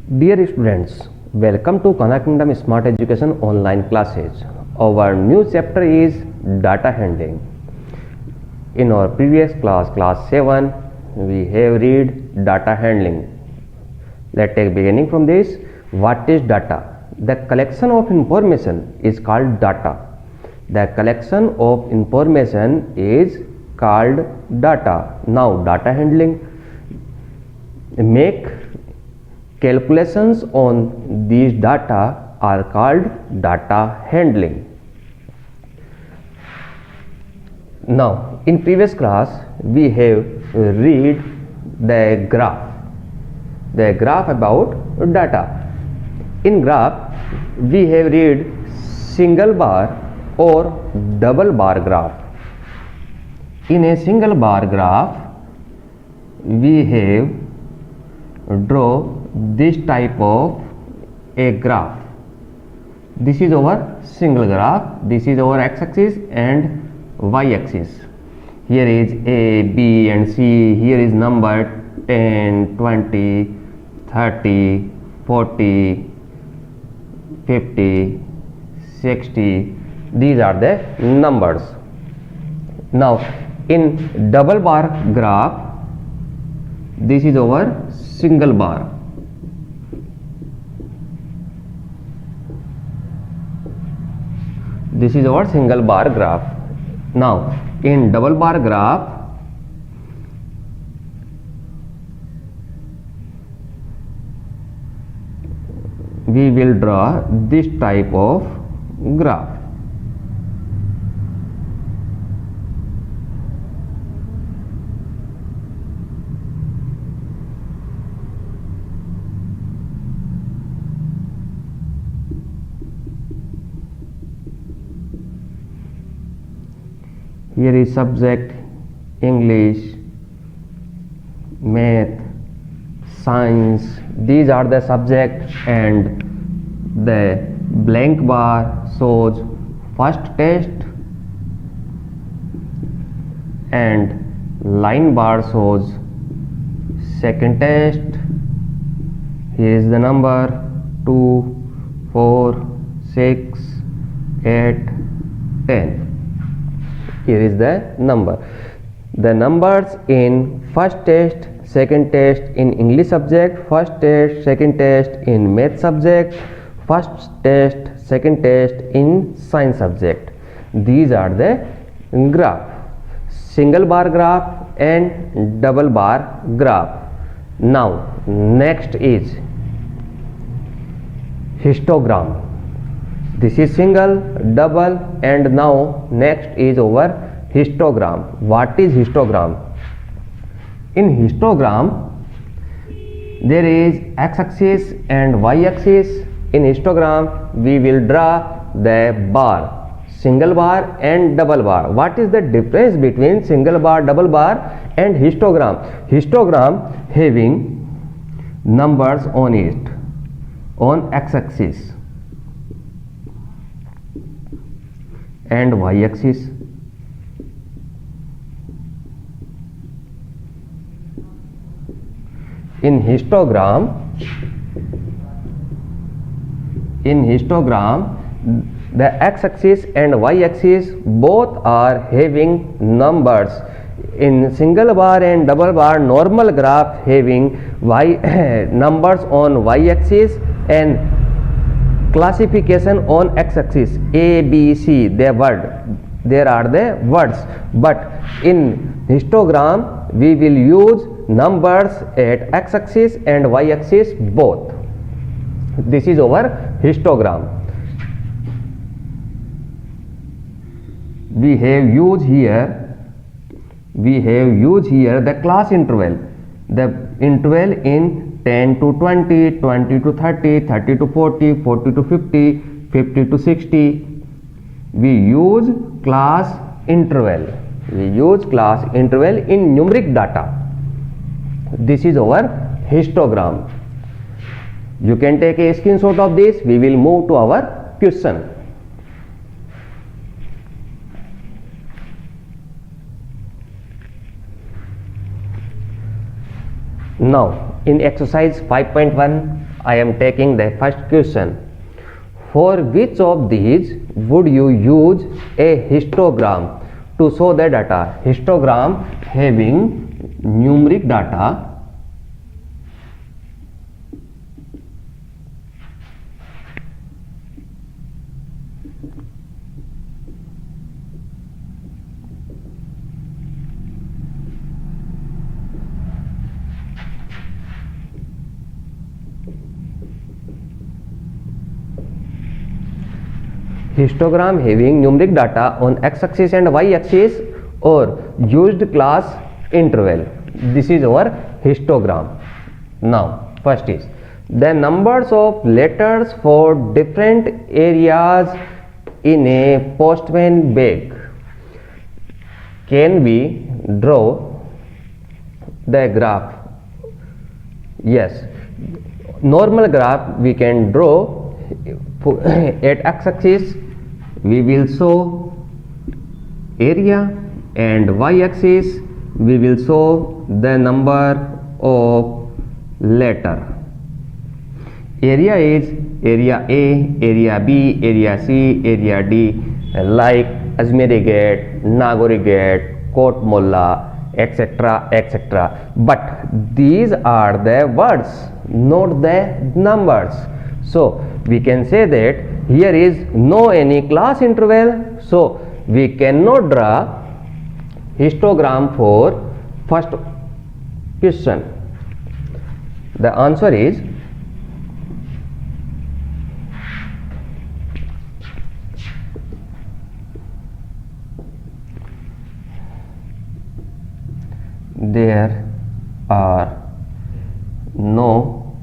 Dear students, welcome to Kana Kingdom Smart Education online classes. Our new chapter is data handling. In our previous class, class 7, we have read data handling. Let's take beginning from this. What is data? The collection of information is called data. The collection of information is called data. Now, data handling. Make calculations on these data are called data handling. Now, in previous class, we have read the graph about data. In graph, we have read single bar or double bar graph. In a single bar graph, we have draw this type of a graph. This is our single graph. This is our x-axis and y-axis. Here is A, B and C. Here is number 10, 20, 30, 40, 50, 60. These are the numbers. Now, in double bar graph, this is our single bar. This is our single bar graph. Now, in double bar graph, we will draw this type of graph. Here is subject English, math, science. These are the subject, and the blank bar shows first test and line bar shows second test. Here is the number 2, 4, 6, 8, 10. Here is the number. The numbers in first test, second test in English subject, first test, second test in math subject, first test, second test in science subject. These are the graph. Single bar graph and double bar graph. Now, next is histogram. This is single, double, and now next is our histogram. What is histogram? In histogram, there is x-axis and y-axis. In histogram, we will draw the bar, single bar and double bar. What is the difference between single bar, double bar and histogram? Histogram having numbers on it, on x-axis and y-axis. In histogram, the x-axis and y-axis both are having numbers. In single bar and double bar, normal graph having numbers on y-axis and classification on x-axis. A, B, C, there are the words, but in histogram we will use numbers at x-axis and y-axis both. This is our histogram. We have used here the class interval. The interval in 10 to 20, 20 to 30, 30 to 40, 40 to 50, 50 to 60. We use class interval. We use class interval in numeric data. This is our histogram. You can take a screenshot of this. We will move to our question. Now, in exercise 5.1, I am taking the first question. For which of these would you use a histogram to show the data? Histogram having numeric data. Histogram having numeric data on x-axis and y-axis or used class interval. This is our histogram. Now, first is the numbers of letters for different areas in a postman bag. Can we draw the graph? Yes, normal graph we can draw. At x-axis we will show area and y-axis we will show the number of letter. Area is area A, area B, area C, area D, like Ajmeri Gate, Nagori Gate, Kot Molla, etc., etc. But these are the words, not the numbers. So we can say that here is no any class interval, so we cannot draw histogram for first question. The answer is there are no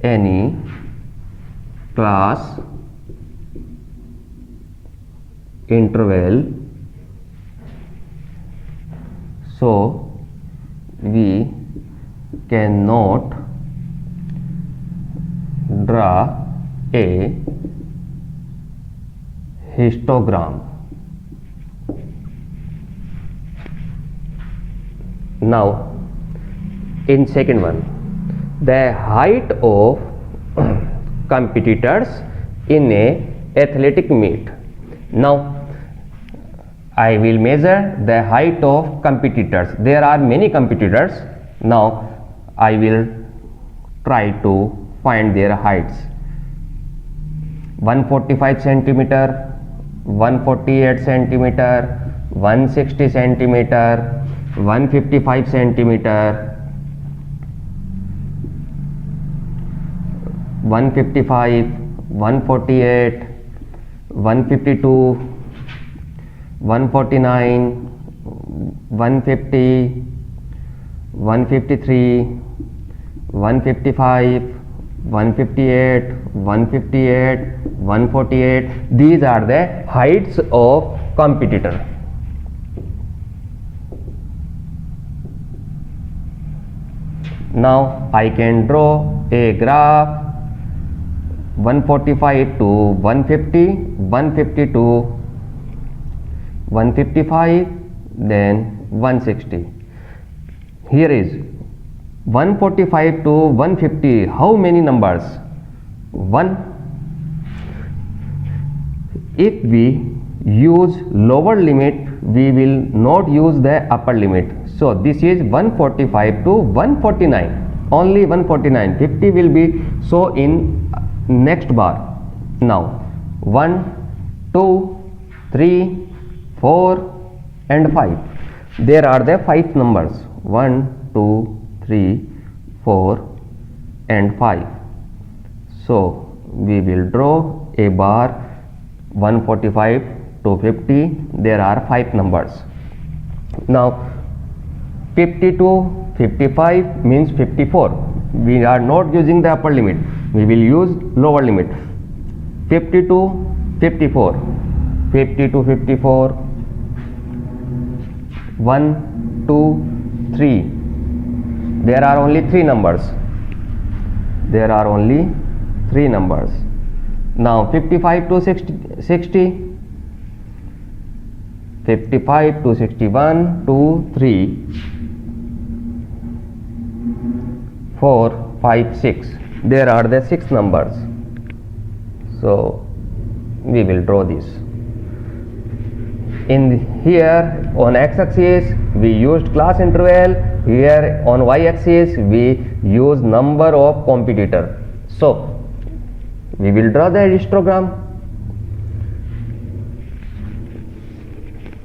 any class interval, so we cannot draw a histogram. Now in second one, the height of competitors in a athletic meet. Now I will measure the height of competitors. There are many competitors. Now I will try to find their heights. 145 centimeter, 148 centimeter, 160 centimeter, 155 centimeter, 155, 148, 152, 149, 150, 153, 155, 158, 158, 148. These are the heights of competitor. Now I can draw a graph 145 to 150, 150 to 155, then 160. Here is 145 to 150. How many numbers? 1. If we use lower limit, we will not use the upper limit. So this is 145 to 149. Only 149. 50 will be so in next bar. Now 1, 2, 3, 4 and 5. There are the 5 numbers 1, 2, 3, 4 and 5. So we will draw a bar 145 to 50. There are 5 numbers. Now 50 to 55 means 54. We are not using the upper limit, we will use lower limit. 50 to 54, 50 to 54, 1, 2, 3. There are only 3 numbers. There are only 3 numbers. Now 55 to 60, 55 to 61, 2, 3, 4, 5, 6. There are the 6 numbers. So we will draw this. In here on x-axis we used class interval. Here on y-axis we use number of competitor. So we will draw the histogram.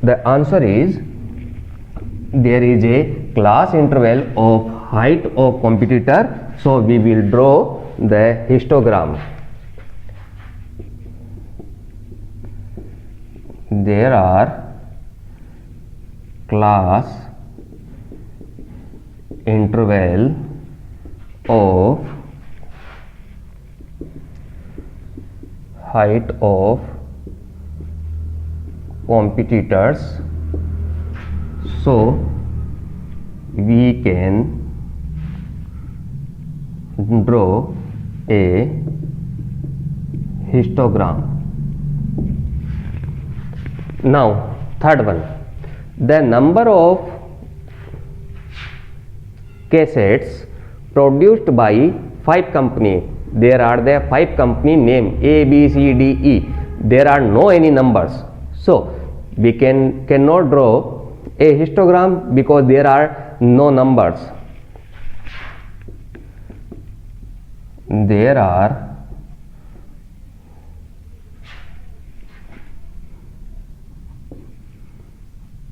The answer is there is a class interval of height of competitor. So we will draw the histogram. There are class interval of height of competitors, so we can draw a histogram. Now third one, the number of cassettes produced by 5 company. There are the 5 company name A, B, C, D, E. There are no any numbers, so we cannot draw a histogram because there are no numbers. There are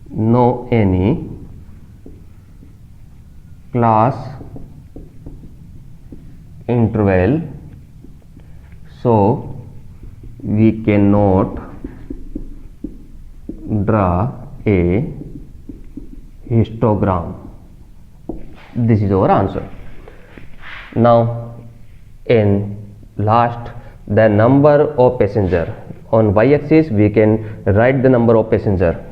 no any class interval, so we cannot draw a histogram. This is our answer. Now in last, the number of passenger. On y-axis we can write the number of passenger.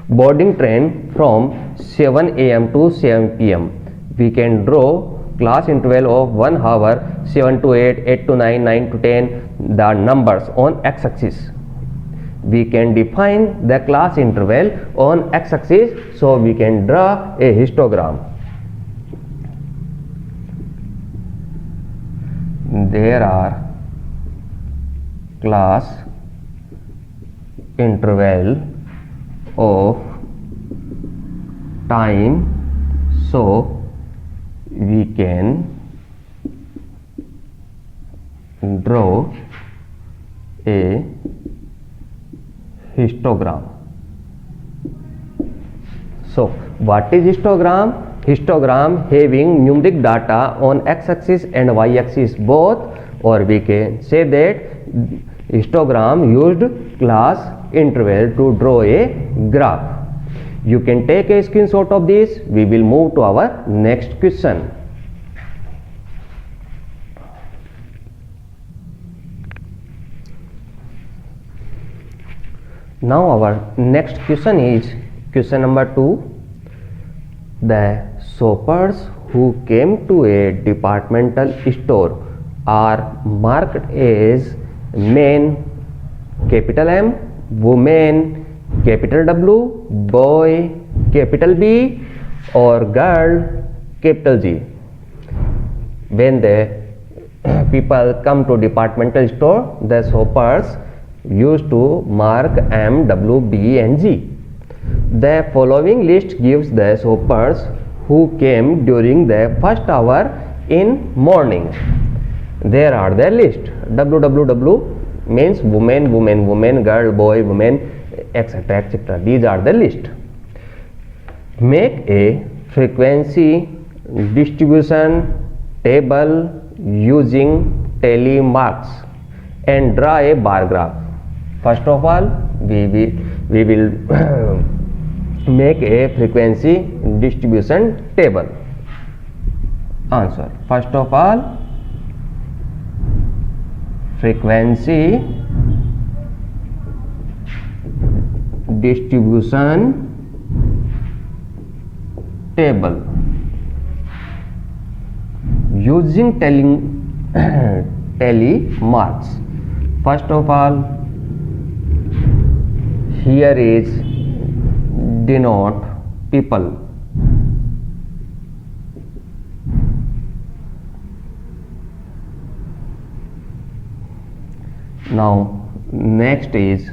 Boarding train from 7 a.m. to 7 p.m. We can draw class interval of 1 hour, 7 to 8, 8 to 9, 9 to 10, the numbers on x-axis. We can define the class interval on x-axis, so we can draw a histogram. There are class interval of time, so we can draw a histogram. So what is histogram? Histogram having numeric data on x-axis and y-axis both, or we can say that histogram used class interval to draw a graph. You can take a screenshot of this. We will move to our next question. Now our next question is question number 2. The shoppers who came to a departmental store are marked as men capital M, women capital W, boy capital B, or girl capital G. When the people come to departmental store, the shoppers used to mark M, W, B and G. The following list gives the shoppers who came during the first hour in morning. There are the list. WWW means woman, woman, woman, girl, boy, woman, etc., etc. These are the list. Make a frequency distribution table using tally marks and draw a bar graph. First of all, we will make a frequency distribution table. Answer. First of all, frequency distribution table using tally marks. First of all, here is denote people. Now next is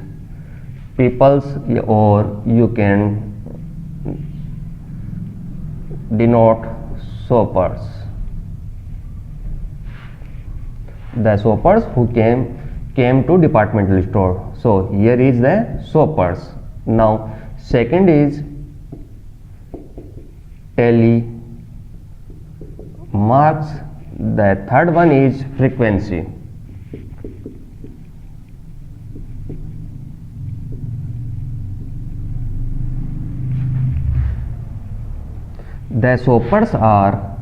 peoples, or you can denote shoppers. The shoppers who came to departmental store. So here is the shoppers. Now second is tally marks. The third one is frequency. The shoppers are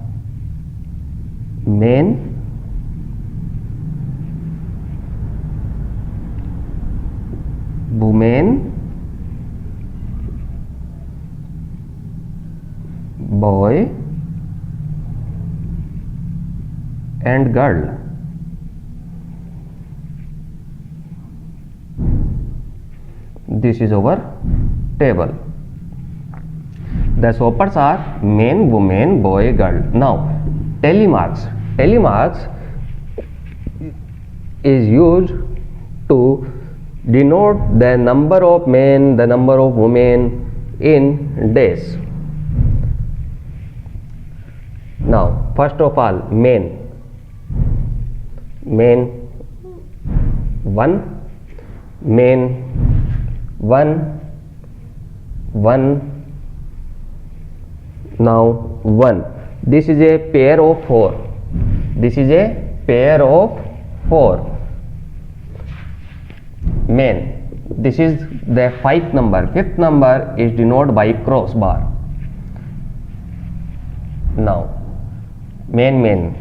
men, women, boy and girl. This is our table. The shoppers are men, women, boy, girl. Now tally marks. Tally marks is used to denote the number of men, the number of women in days. Now first of all, men 1, men 1. Now 1. This is a pair of 4. This is a pair of 4 men. This is the 5th number. 5th number is denoted by crossbar. Now men men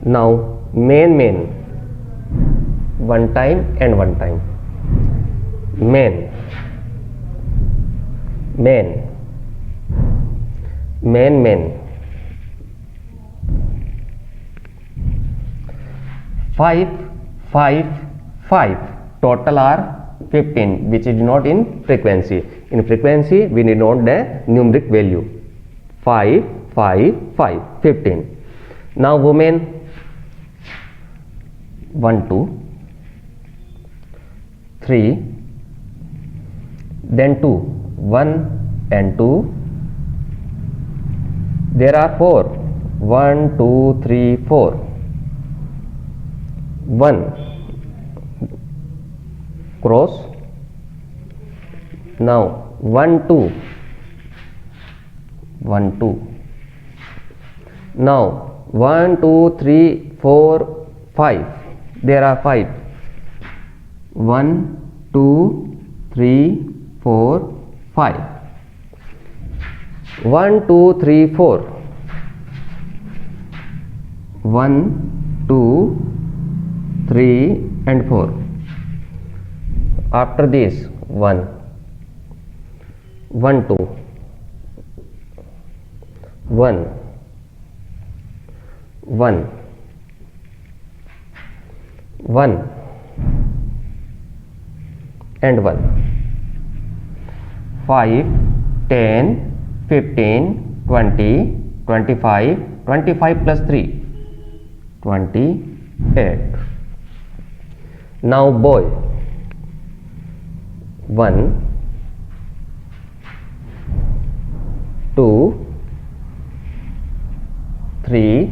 Now men one time and one time. Men 5 total are 15, which is not in frequency. In frequency we denote the numeric value 5 15. Now women 1 2 3, then 2 1 and 2. There are 4 1 2 3 4. 1 cross. Now 1 2 1 2. Now 1 2 3 4 5. There are 5 1 2 3 4 5. 1 2 3 4. 1 2 3 and 4. After this 1 1 2 1 1 1 and 1. 5 10 15 20 25 25 plus 3 28. Now boy 1 2 3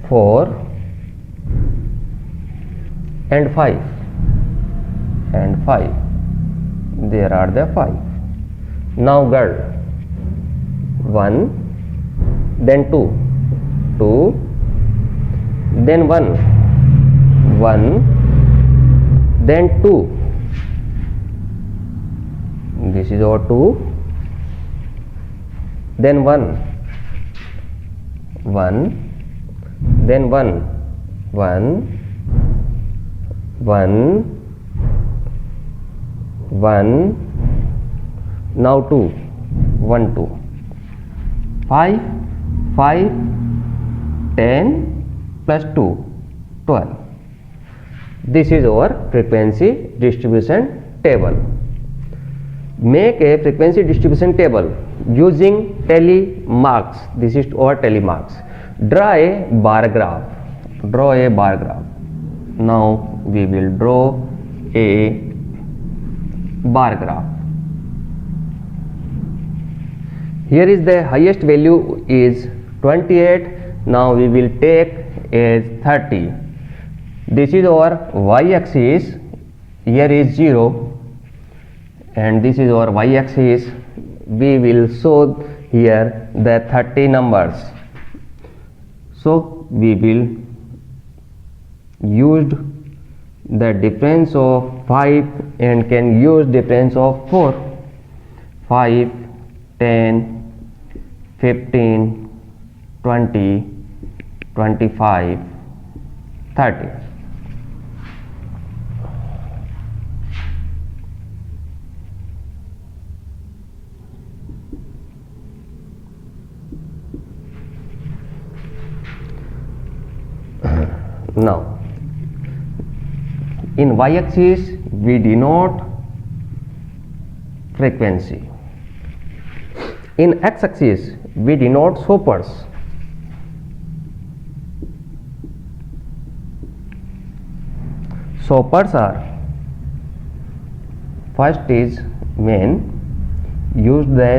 4 and 5 and 5. There are the 5. Now girl 1, then 2 2, then 1 1, then 2. This is our 2, then 1 1, then 1 1 1 1. Now 2 1 2. 5 5 10 plus 2 12. This is our frequency distribution table. Make a frequency distribution table using tally marks. This is our tally marks. Draw a bar graph. Draw a bar graph. Now we will draw a bar graph. Here is the highest value is 28. Now we will take as 30. This is our y-axis. Here is 0 and this is our y-axis. We will show here the 30 numbers. So we will use the difference of 5 and can use difference of 4. 5, 10, 15, 20, 25, 30. Now, in y-axis we denote frequency. In x-axis we denote shoppers. Shoppers are, first is men, use the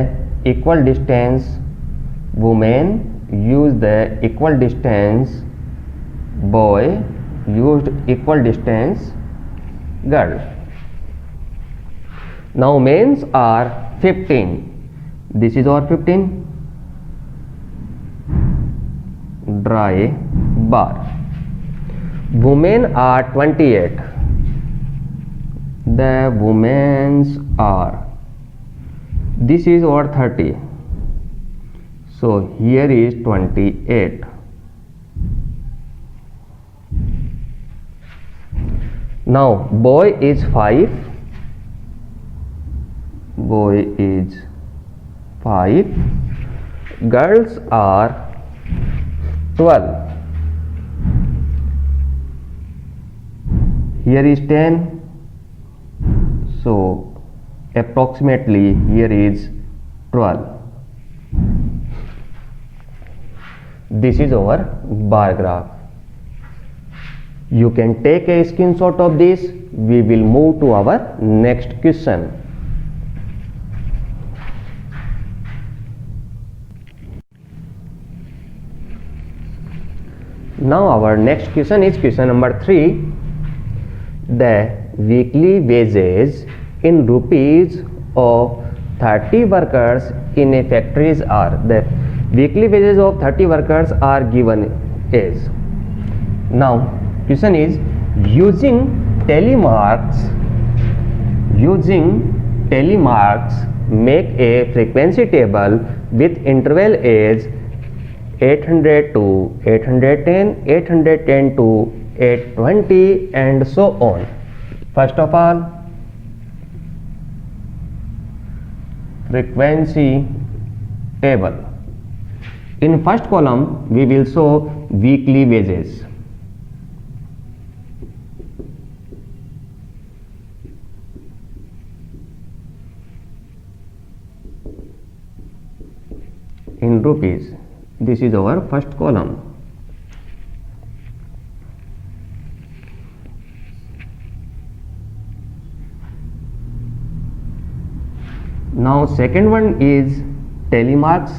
equal distance, women use the equal distance, boy used equal distance, girl. Now men's are 15. This is our 15. Draw a bar. Women are 28. The women's are, this is our 30. So here is 28. Now boy is 5. Boy is 5. Girls are 12. Here is 10. So approximately here is 12. This is our bar graph. You can take a screenshot of this. We will move to our next question. Now our next question is question number 3. The weekly wages in rupees of 30 workers in a factories are. The weekly wages of 30 workers are given as. Now question is, using tally marks, make a frequency table with interval as 800 to 810, 810 to 820 and so on. First of all, frequency table. In first column we will show weekly wages. In rupees, this is our first column. Now second one is tally marks.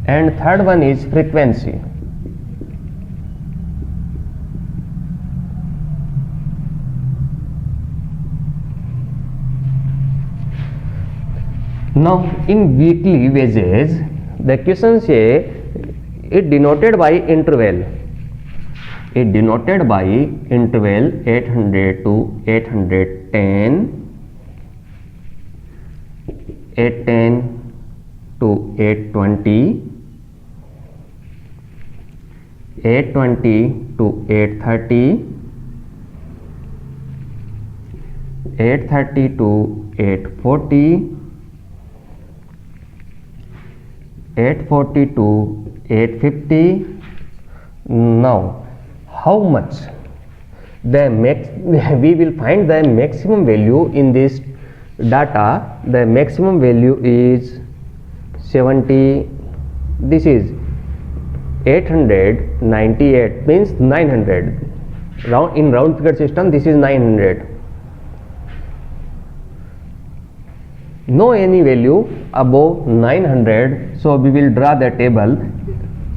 And third one is frequency. Now in weekly wages, the question say it denoted by interval. It denoted by interval 800 to 810, 810 to 820, 820 to 830, 830 to 840, 840 to 850, Now, how much? We will find the maximum value in this data. The maximum value is 70. This is 898, means 900. In round figure system, this is 900. No any value above 900, so we will draw the table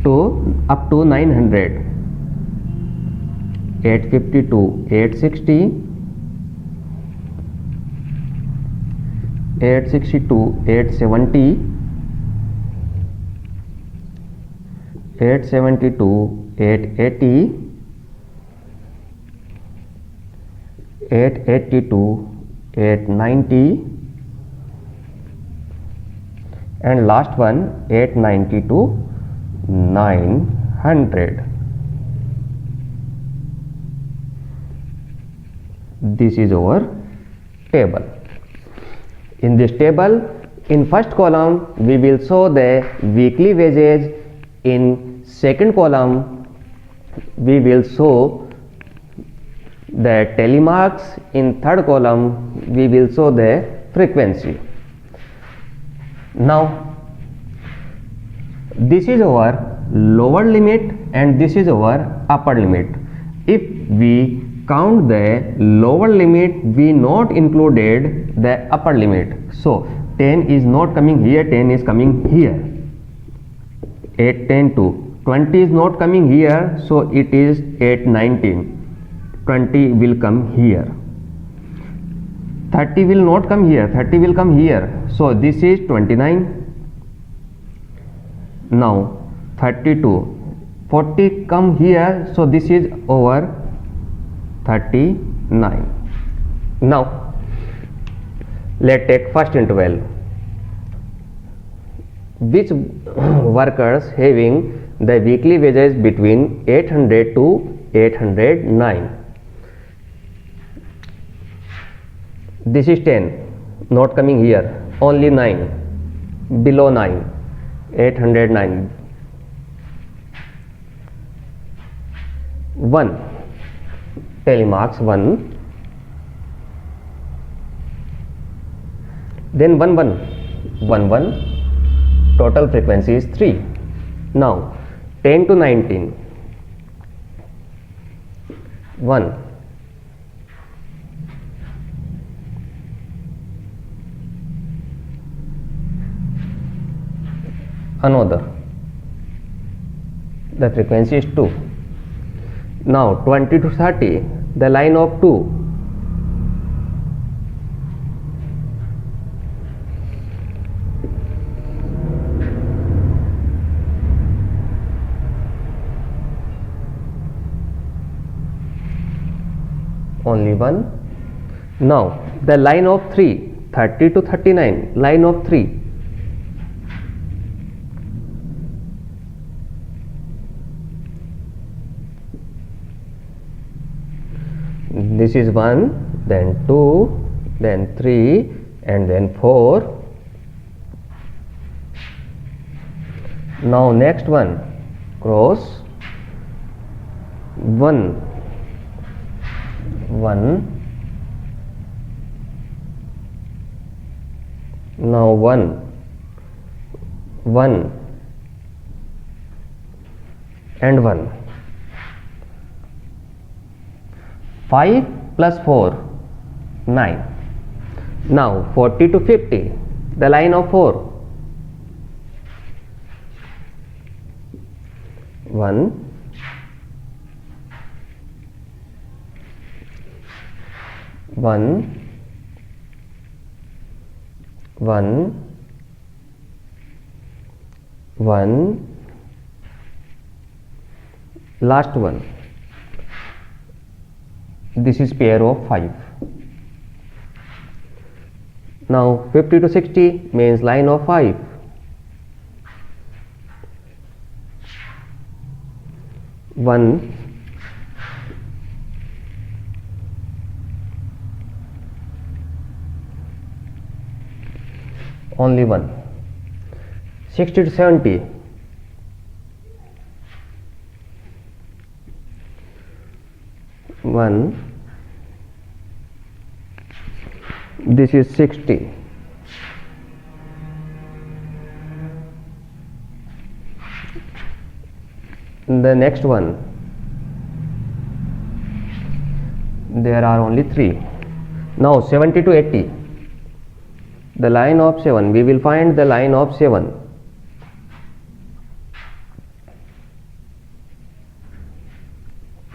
to up to 900. 852, 860, 862, 870, 872, 880, 882, 890, and last one 890 to 900. This is our table. In this table, in first column we will show the weekly wages. In second column we will show the telemarks. In third column we will show the frequency. Now this is our lower limit and this is our upper limit. If we count the lower limit, we not included the upper limit. So 10 is not coming here, 10 is coming here. 8, 10 to 20 is not coming here, so it is 8, 19. 20 will come here. 30 will not come here, 30 will come here. So this is 29. Now 32. 40 come here, so this is over 39. Now let's take first interval. Which workers having the weekly wages between 800 to 809? This is 10, not coming here, only 9, below 9, 809. 1, telemarks 1, then 1, 1, 1, total frequency is 3. Now 10 to 19, 1, another, the frequency is 2. Now 20 to 30, the line of 2. Only 1. Now the line of 3, 30 to 39, line of 3. This is 1, then 2, then 3, and then 4. Now next one, cross 1, 1. Now 1, 1, and 1. 5 plus 4, 9. Now 40 to 50, the line of 4. 1, 1, 1, 1, last one. This is pair of 5. Now 50 to 60 means line of 5. 1, only 1. 60 to 70, 1, this is 60. The next one, there are only 3. Now 70 to 80, the line of 7, we will find the line of 7.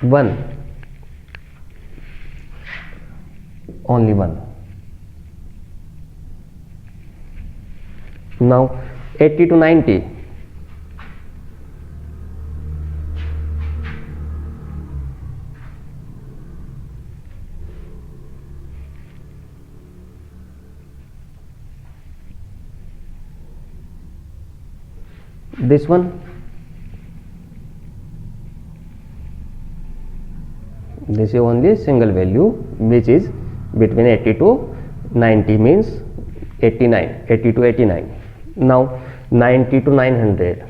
One, only 1. Now 80 to 90, this one, this is only single value which is between 80 to 90, means 89, 80 to 89. Now 90 to 900,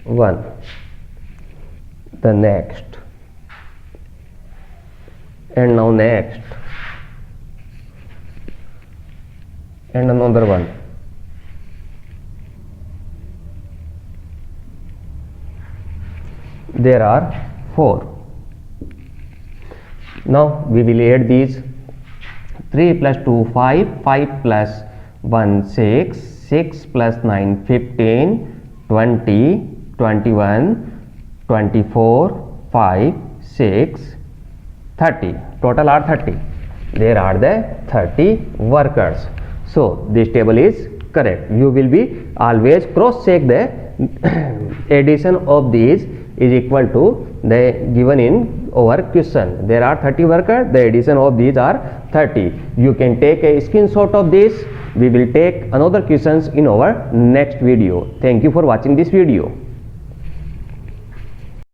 1, the next, and now next, and another one. There are 4. Now we will add these. 3 plus 2 5, 5 plus 1 6, 6 plus 9 15, 20, 21, 24, 5, 6, 30. Total are 30. There are the 30 workers. So this table is correct. You will be always cross check the addition of these is equal to the given in our question. There are 30 workers, the addition of these are 30. You can take a screenshot of this. We will take another questions in our next video. Thank you for watching this video.